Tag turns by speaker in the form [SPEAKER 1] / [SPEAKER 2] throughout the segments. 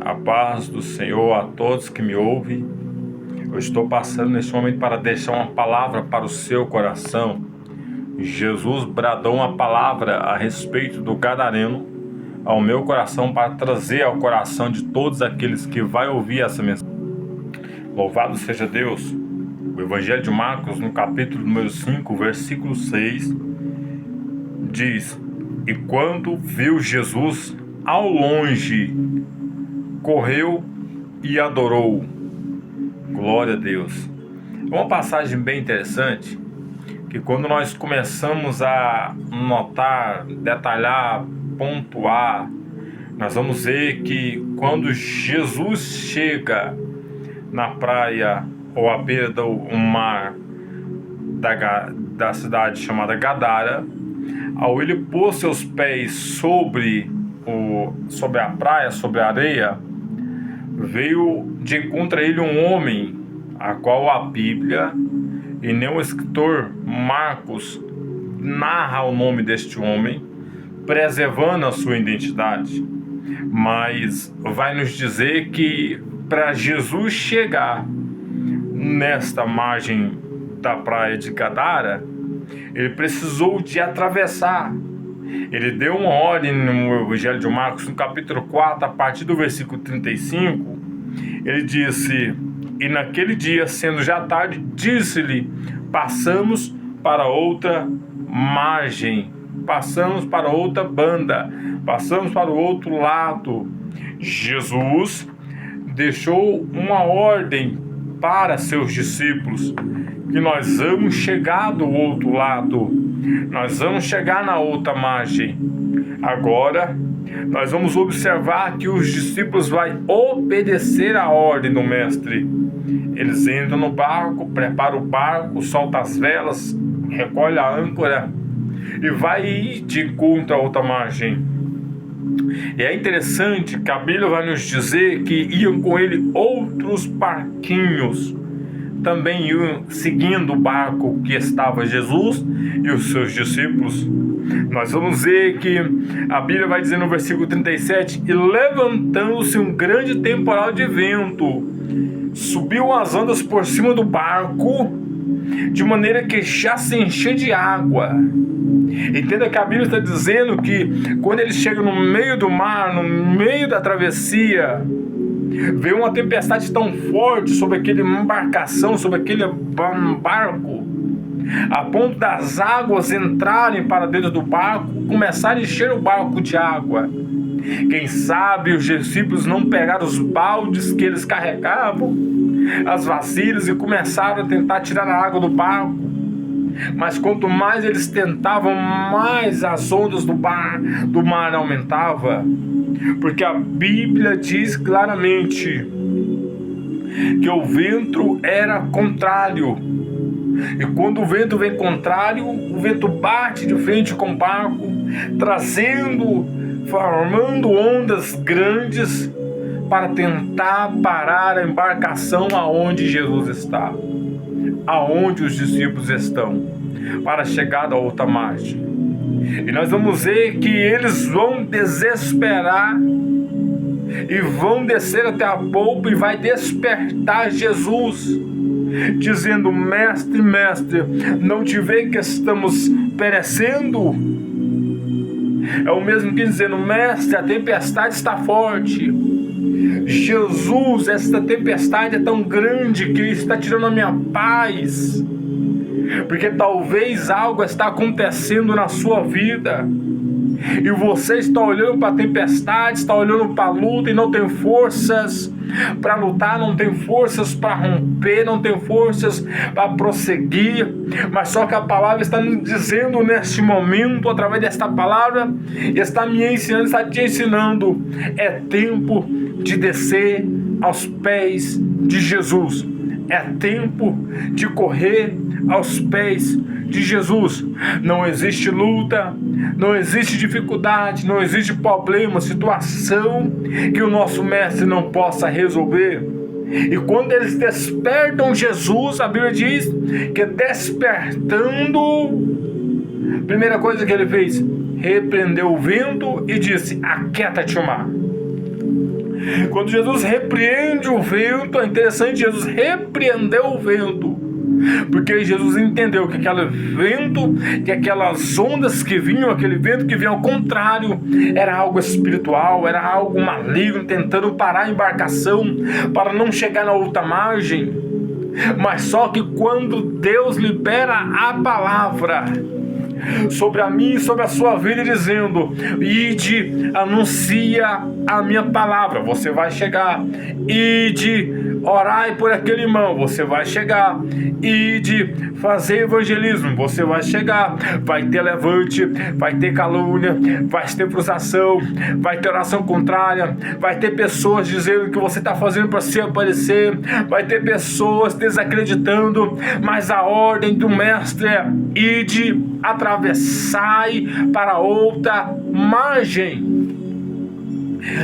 [SPEAKER 1] A paz do Senhor a todos que me ouvem. Eu estou passando neste momento para deixar uma palavra para o seu coração. Jesus bradou uma palavra a respeito do gadareno ao meu coração para trazer ao coração de todos aqueles que vai ouvir essa mensagem. Louvado seja Deus. O Evangelho de Marcos, no capítulo número 5, versículo 6, diz: E quando viu Jesus ao longe, correu e adorou. Glória a Deus. É uma passagem bem interessante, que quando nós começamos a notar, detalhar, pontuar, nós vamos ver que quando Jesus chega na praia ou à beira do mar da cidade chamada Gadara, ao ele pôr seus pés sobre a praia, sobre a areia, veio de encontro a ele um homem, a qual a Bíblia e nem o escritor Marcos narra o nome deste homem, preservando a sua identidade, mas vai nos dizer que para Jesus chegar nesta margem da praia de Gadara, ele precisou de atravessar. Ele deu uma ordem no Evangelho de Marcos, no capítulo 4, a partir do versículo 35, ele disse: E naquele dia, sendo já tarde, disse-lhe: Passamos para outra margem, passamos para outra banda, passamos para o outro lado. Jesus deixou uma ordem para seus discípulos, que nós vamos chegar do outro lado, nós vamos chegar na outra margem. Agora, nós vamos observar que os discípulos vão obedecer a ordem do mestre. Eles entram no barco, preparam o barco, soltam as velas, recolhem a âncora e vai ir de encontro à outra margem. E é interessante que a Bíblia vai nos dizer que iam com ele outros barquinhos, também iam seguindo o barco que estava Jesus e os seus discípulos. Nós vamos ver que a Bíblia vai dizer no versículo 37: E levantando-se um grande temporal de vento, subiu as ondas por cima do barco, de maneira que já se encheu de água. Entenda que a Bíblia está dizendo que quando eles chegam no meio do mar, no meio da travessia, veio uma tempestade tão forte sobre aquela embarcação, sobre aquele barco, a ponto das águas entrarem para dentro do barco, começarem a encher o barco de água. Quem sabe os discípulos não pegaram os baldes que eles carregavam, as vasilhas, e começaram a tentar tirar a água do barco. Mas quanto mais eles tentavam, mais as ondas do mar aumentavam. Porque a Bíblia diz claramente que o vento era contrário. E quando o vento vem contrário, o vento bate de frente com o barco, formando ondas grandes para tentar parar a embarcação aonde Jesus está, aonde os discípulos estão, para chegar da outra margem. E nós vamos ver que eles vão desesperar e vão descer até a polpa e vai despertar Jesus, dizendo: Mestre, mestre, não te vê que estamos perecendo? É o mesmo que dizendo: Mestre, a tempestade está forte. Jesus, esta tempestade é tão grande que está tirando a minha paz, porque talvez algo está acontecendo na sua vida, e você está olhando para a tempestade, está olhando para a luta e não tem forças para lutar, não tem forças para romper, não tem forças para prosseguir. Mas só que a palavra está nos dizendo neste momento, através desta palavra, está me ensinando, está te ensinando: é tempo de descer aos pés de Jesus, é tempo de correr aos pés de Jesus. Não existe luta, não existe dificuldade, não existe problema, situação que o nosso mestre não possa resolver. E quando eles despertam Jesus, a Bíblia diz que despertando, a primeira coisa que ele fez, repreendeu o vento e disse: aquieta-te o mar. Quando Jesus repreende o vento, é interessante, Jesus repreendeu o vento, porque Jesus entendeu que aquele vento, que aquelas ondas que vinham, aquele vento que vinha ao contrário, era algo espiritual, era algo maligno, tentando parar a embarcação para não chegar na outra margem. Mas só que quando Deus libera a palavra sobre a mim e sobre a sua vida, dizendo: ide, anuncia a minha palavra, você vai chegar. Ide, orai por aquele irmão, você vai chegar. Ide, fazer evangelismo, você vai chegar. Vai ter levante, vai ter calúnia, vai ter frustração, vai ter oração contrária, vai ter pessoas dizendo que você está fazendo para se aparecer, vai ter pessoas desacreditando, mas a ordem do mestre é: ide, atravessai para outra margem.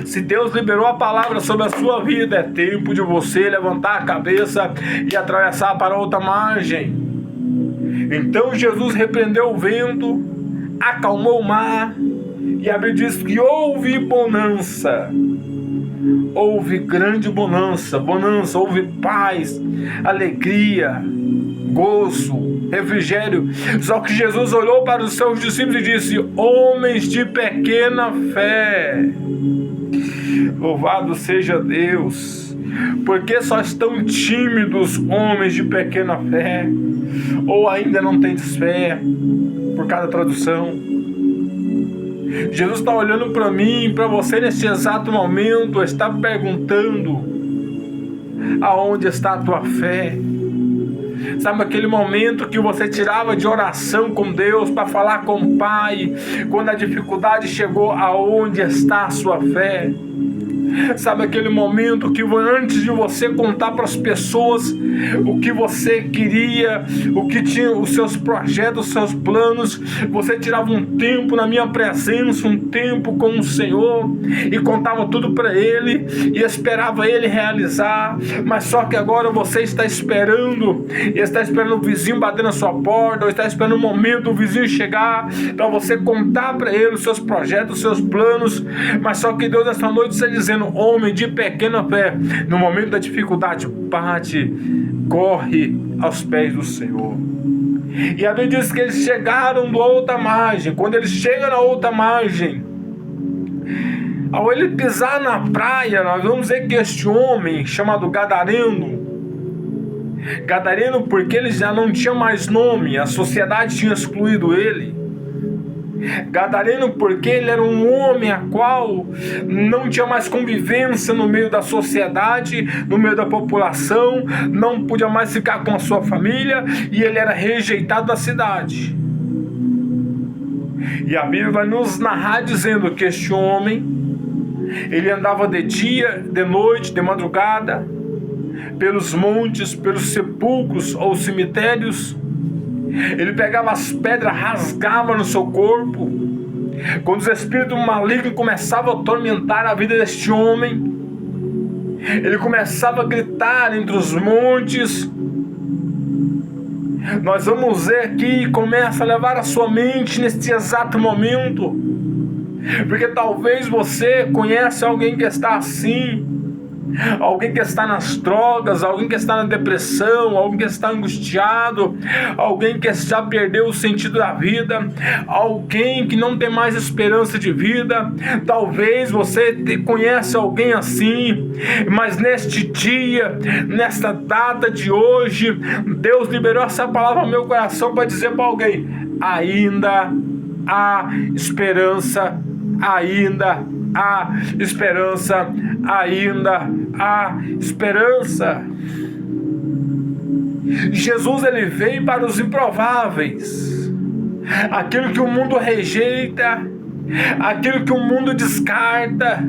[SPEAKER 1] Se Deus liberou a palavra sobre a sua vida, é tempo de você levantar a cabeça e atravessar para outra margem. Então Jesus repreendeu o vento, acalmou o mar, e a Bíblia diz que houve bonança. Houve grande bonança, houve paz, alegria, gozo, refrigério. Só que Jesus olhou para os seus discípulos e disse: homens de pequena fé. Louvado seja Deus. Porque só estão tímidos homens de pequena fé, ou ainda não têm fé, por cada tradução. Jesus está olhando para mim, para você neste exato momento, está perguntando: aonde está a tua fé? Sabe aquele momento que você tirava de oração com Deus para falar com o Pai, quando a dificuldade chegou, aonde está a sua fé? Sabe aquele momento que antes de você contar para as pessoas o que você queria, o que tinha, os seus projetos, os seus planos, você tirava um tempo na minha presença, um tempo com o Senhor, e contava tudo para Ele e esperava Ele realizar. Mas só que agora você está esperando, e está esperando o vizinho bater na sua porta, ou está esperando o momento do vizinho chegar para você contar para ele os seus projetos, os seus planos. Mas só que Deus nessa noite está dizendo: homem de pequena fé, no momento da dificuldade, bate, corre aos pés do Senhor. E a Bíblia diz que eles chegaram da outra margem. Quando eles chegam na outra margem, ao ele pisar na praia, nós vamos ver que este homem chamado Gadareno, porque ele já não tinha mais nome, a sociedade tinha excluído ele. Gadareno porque ele era um homem a qual não tinha mais convivência no meio da sociedade, no meio da população, não podia mais ficar com a sua família, e ele era rejeitado da cidade. E a Bíblia vai nos narrar dizendo que este homem, ele andava de dia, de noite, de madrugada, pelos montes, pelos sepulcros ou cemitérios. Ele pegava as pedras, rasgava no seu corpo. Quando os espíritos malignos começavam a atormentar a vida deste homem, ele começava a gritar entre os montes. Nós vamos ver aqui, começa a levar a sua mente neste exato momento, porque talvez você conhece alguém que está assim, alguém que está nas drogas, alguém que está na depressão, alguém que está angustiado, alguém que já perdeu o sentido da vida, alguém que não tem mais esperança de vida. Talvez você conhece alguém assim, mas neste dia, nesta data de hoje, Deus liberou essa palavra ao meu coração para dizer para alguém: ainda há esperança, ainda há esperança, ainda há esperança. Jesus, ele veio para os improváveis, aquilo que o mundo rejeita, aquilo que o mundo descarta,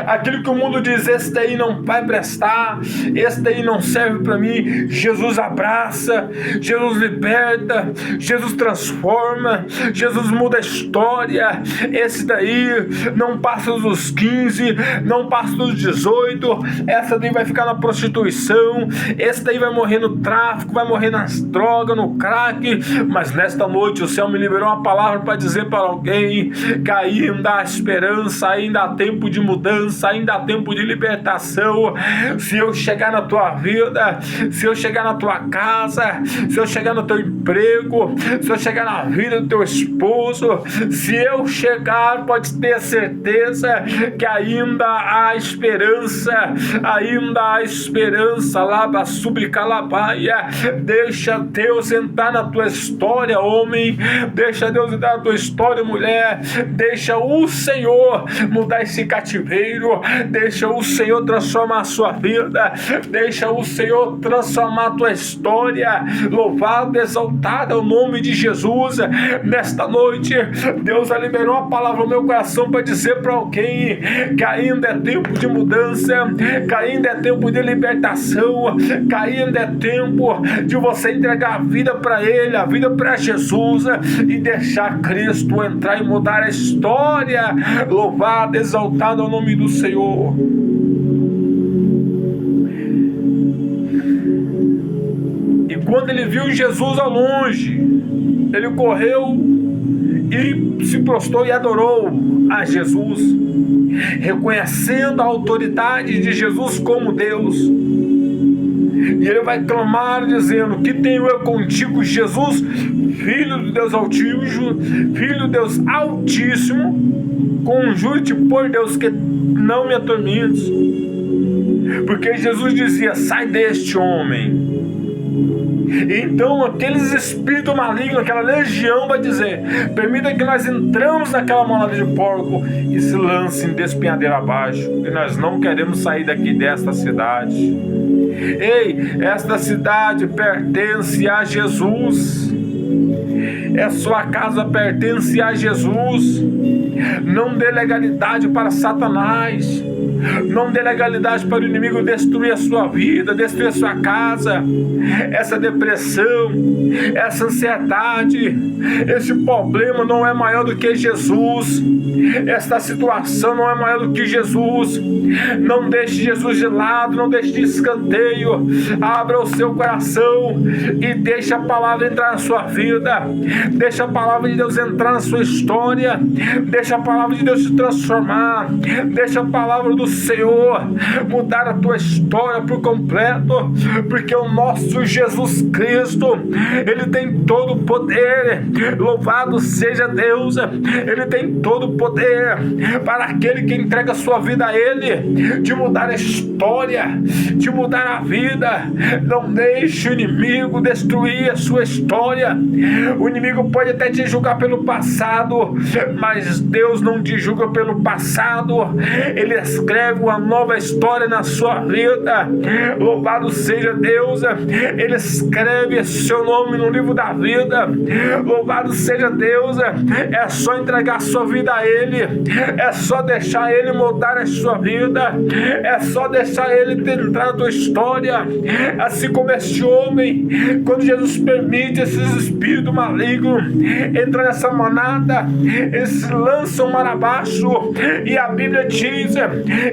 [SPEAKER 1] aquilo que o mundo diz: esse daí não vai prestar, esse daí não serve para mim. Jesus abraça, Jesus liberta, Jesus transforma, Jesus muda a história. Esse daí não passa dos 15, não passa dos 18, essa daí vai ficar na prostituição, esse daí vai morrer no tráfico, vai morrer nas drogas, no crack. Mas nesta noite o céu me liberou uma palavra para dizer para alguém que ainda há esperança, ainda há tempo de mudança, esperança, ainda há tempo de libertação. Se eu chegar na tua vida, se eu chegar na tua casa, se eu chegar no teu emprego, se eu chegar na vida do teu esposo, se eu chegar, pode ter certeza que ainda há esperança, ainda há esperança. Laba subicalabaia. Deixa Deus entrar na tua história, homem. Deixa Deus entrar na tua história, mulher. Deixa o Senhor mudar esse cativeiro. Deixa o Senhor transformar a sua vida. Deixa o Senhor transformar a tua história. Louvado, exaltado é o nome de Jesus. Nesta noite, Deus liberou a palavra no meu coração para dizer para alguém que ainda é tempo de mudança, que ainda é tempo de libertação, que ainda é tempo de você entregar a vida para Ele, a vida para Jesus, e deixar Cristo entrar e mudar a história. Louvado, exaltado é o nome do Senhor. E quando ele viu Jesus ao longe, ele correu e se prostrou e adorou a Jesus, reconhecendo a autoridade de Jesus como Deus. E ele vai clamar dizendo: que tenho eu contigo, Jesus, Filho do Deus Altíssimo, Filho do Deus Altíssimo, conjuro-te por Deus que não me atormentes. Porque Jesus dizia: sai deste homem. Então aqueles espíritos malignos, aquela legião vai dizer: permita que nós entramos naquela manada de porco e se lancem despenhadeira abaixo, e nós não queremos sair daqui desta cidade. Ei, esta cidade pertence a Jesus. Sua casa pertence a Jesus. Não dê legalidade para Satanás. Não dê legalidade para o inimigo destruir a sua vida, destruir a sua casa. Essa depressão, essa ansiedade, esse problema não é maior do que Jesus. Esta situação não é maior do que Jesus. Não deixe Jesus de lado, não deixe de escanteio. Abra o seu coração e deixe a palavra entrar na sua vida. Deixe a palavra de Deus entrar na sua história. Deixe a palavra de Deus te transformar. Deixe a palavra do Senhor mudar a tua história por completo, porque o nosso Jesus Cristo, Ele tem todo o poder. Louvado seja Deus. Ele tem todo o poder para aquele que entrega a sua vida a Ele, de mudar a história, de mudar a vida. Não deixe o inimigo destruir a sua história. O inimigo pode até te julgar pelo passado, mas Deus não te julga pelo passado. Ele escreve uma nova história na sua vida. Louvado seja Deus. Ele escreve seu nome no livro da vida. Louvado seja Deus. É só entregar a sua vida a Ele. É só deixar Ele mudar a sua vida. É só deixar Ele entrar na tua história. Assim como este homem, quando Jesus permite esses espíritos malignos entrar nessa manada, eles lançam mar abaixo, e a Bíblia diz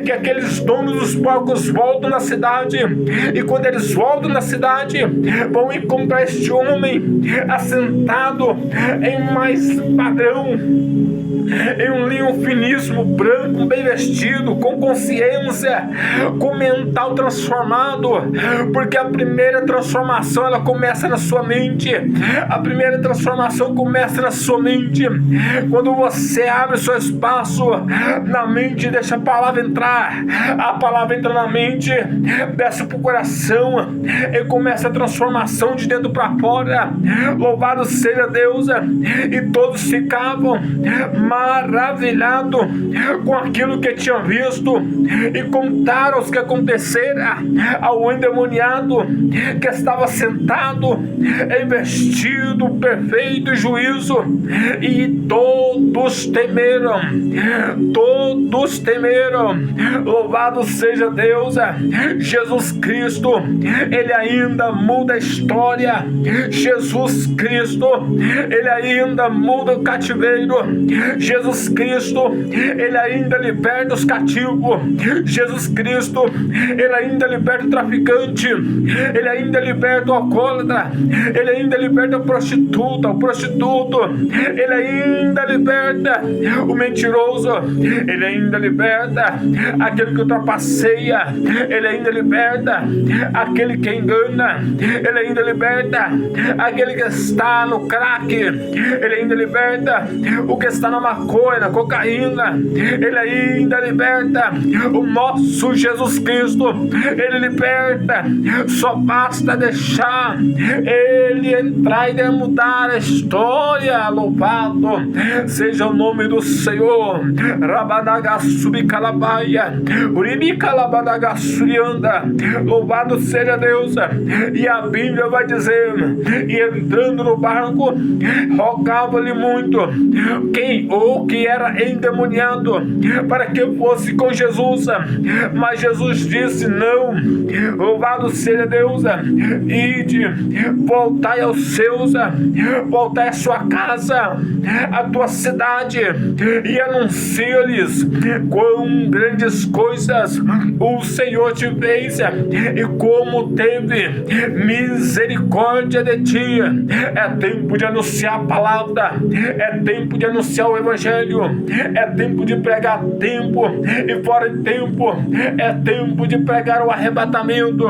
[SPEAKER 1] que aqueles donos dos porcos voltam na cidade, e quando eles voltam na cidade, vão encontrar este homem assentado em mais padrão, em um linho finíssimo, branco, bem vestido, com consciência, com mental transformado, porque a primeira transformação ela começa na sua mente. A primeira transformação começa na sua mente. Quando você abre seu espaço na mente, deixa a palavra entrar. A palavra entra na mente, desce para o coração e começa a transformação de dentro para fora. Louvado seja Deus. E todos ficavam maravilhados com aquilo que tinham visto, e contaram os que acontecera ao endemoniado que estava sentado em vestido perfeito juízo, e todos temeram. Todos temeram. Louvado seja Deus. Jesus Cristo, Ele ainda muda a história. Jesus Cristo, Ele ainda muda o cativeiro. Jesus Cristo, Ele ainda liberta os cativos. Jesus Cristo, Ele ainda liberta o traficante. Ele ainda liberta o alcoólatra. Ele ainda liberta a prostituta, o prostituto. Ele ainda liberta o mentiroso. Ele ainda liberta aquele que ultrapasseia, Ele ainda liberta, aquele que engana, Ele ainda liberta, aquele que está no crack, Ele ainda liberta, o que está na maconha, na cocaína, Ele ainda liberta, o nosso Jesus Cristo, Ele liberta, só basta deixar Ele entrar e mudar a história. Louvado seja o nome do Senhor. Rabanagasubikalabaya, Uribicalabanagasurianda, louvado seja Deus. E a Bíblia vai dizer, e entrando no barco, rogava-lhe muito que era endemoniado, para que fosse com Jesus, mas Jesus disse não. Louvado seja Deus. Ide, voltai aos seus, voltai à sua casa, à tua cidade, e anuncia-lhes quão grandes coisas o Senhor te fez e como teve misericórdia de ti. É tempo de anunciar a palavra, é tempo de anunciar o evangelho, é tempo de pregar tempo e fora de tempo, é tempo de pregar o arrebatamento,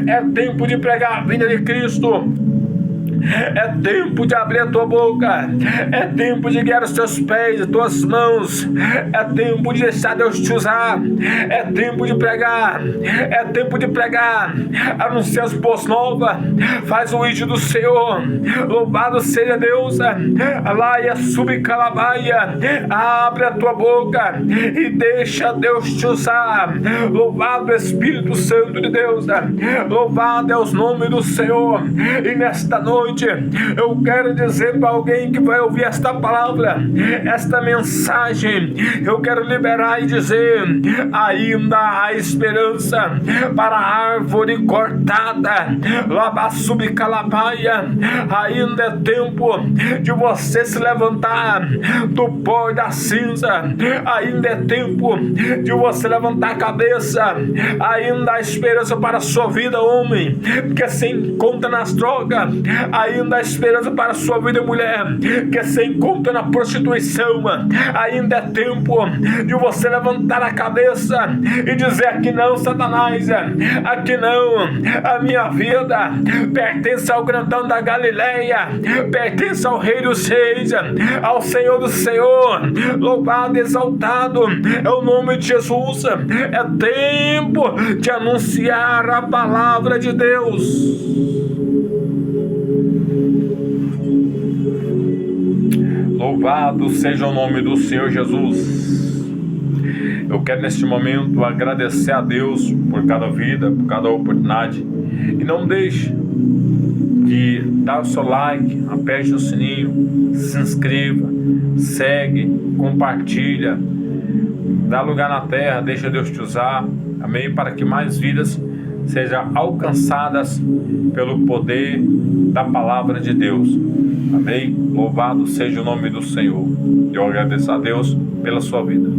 [SPEAKER 1] é tempo de pregar a vinda de Cristo. É tempo de abrir a tua boca, é tempo de guiar os teus pés e tuas mãos, é tempo de deixar Deus te usar, é tempo de pregar, anunciar as boas novas, faz o ídolo do Senhor, louvado seja Deus. Alaia subicalabaia, abre a tua boca e deixa Deus te usar, louvado Espírito Santo de Deus, louvado é o nome do Senhor. E nesta noite eu quero dizer para alguém que vai ouvir esta palavra, esta mensagem, eu quero liberar e dizer: ainda há esperança para a árvore cortada. Labasubicalabaia, ainda é tempo de você se levantar do pó e da cinza, ainda é tempo de você levantar a cabeça, ainda há esperança para a sua vida, homem, que se encontra nas drogas, ainda há esperança para a sua vida, mulher, que se encontra na prostituição, ainda é tempo de você levantar a cabeça e dizer: aqui não, Satanás, aqui não, a minha vida pertence ao grandão da Galileia, pertence ao Rei dos Reis, ao Senhor do Senhor, louvado, exaltado é o nome de Jesus. É tempo de anunciar a palavra de Deus. Louvado seja o nome do Senhor Jesus. Eu quero neste momento agradecer a Deus por cada vida, por cada oportunidade. E não deixe de dar o seu like, aperte o sininho, se inscreva, segue, compartilha, dá lugar na terra, deixa Deus te usar, amém? Para que mais vidas sejam alcançadas pelo poder da palavra de Deus, amém? Louvado seja o nome do Senhor. Eu agradeço a Deus pela sua vida.